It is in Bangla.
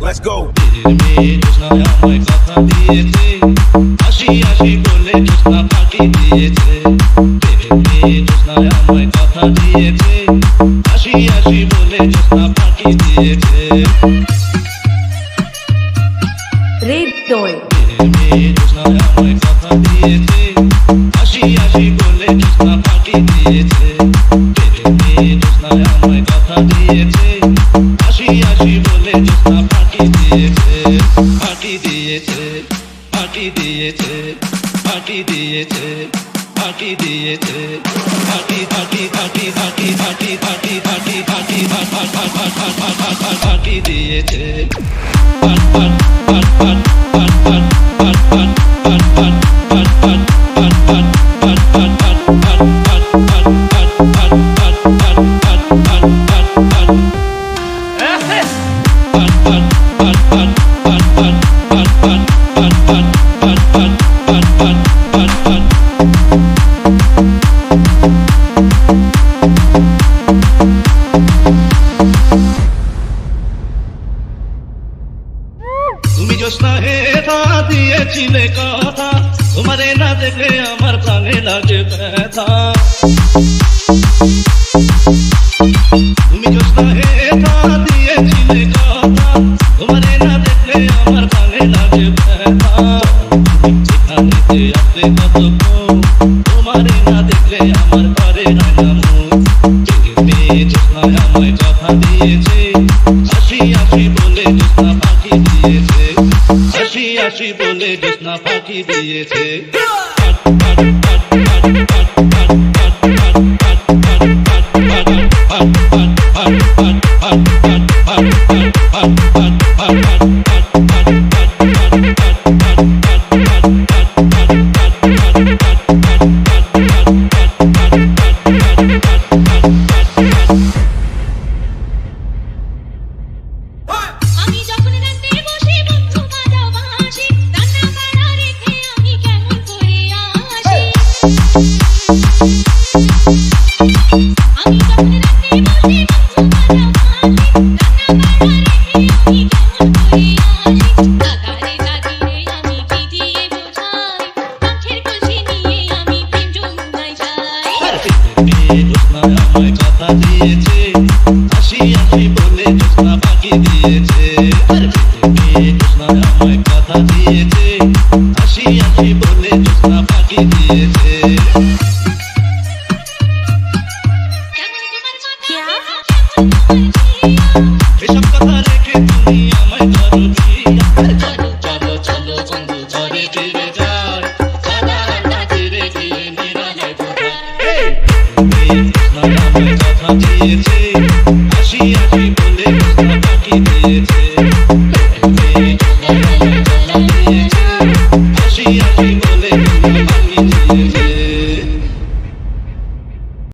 Let's go. Red toy. তুমি জোৎস্নাহে তা দিয়েছিলে কথা, তোমারে না দেখলে আমার প্রাণে লাগে ব্যথা। তুমি জোৎস্নাহে তা দিয়েছিলে কথা, তোমারে না দেখলে আমার প্রাণে লাগে ব্যথা। যেখানেতে আসলে কতক্ষণ, তোমারে না দেখলে আমার ঘরে রাঙা মুখ। মেয়ে জোৎস্নায় আমায় কথা দিয়েছে, হাসি হাসি বলে জোৎস্না পাখি দিয়েছে, হাসি হাসি বলে জোৎস্না পাখি দিয়েছে। আমি যখন রাতে বসে বন্ধু বাজাও বাঁশি, রান্না বাড়া রেখে আমি কেমন করে আসি। আমি যখন রাতে বসে বন্ধু বাজাও বাঁশি, রান্না বাড়া রেখে আমি কেমন করে আসি। দাদারে দাদিরে আমি কি দিয়ে বোঝাই, কাঠের কলসি নিয়ে আমি প্রেম যমুনায় যাই। মেয়ে জোৎস্নায় আমায় কথা দিয়েছে, হাসি হাসি বলে জোৎস্না পাখি দিয়েছে। মেয়ে জোৎস্নায় আমায় কথা দিয়েছে, হাসি হাসি বলে জোৎস্না পাখি দিয়েছে। কেমন তোমার क्या? কথা, কেমন তোমার জিয়া। এসব কথা রেখে তুমি আমায় ধরো দিয়া। চলো চলো চলো বন্ধু ঘরে ফিরে যাই, সাদা রান্না ফিরে গিয়ে নিরালায় বোঝাই। মেয়ে জোৎস্নায় আমায় কথা দিয়েছে, হাসি হাসি বলে জোৎস্না পাখি দিয়েছে। মেয়ে জোৎস্নায় আমায়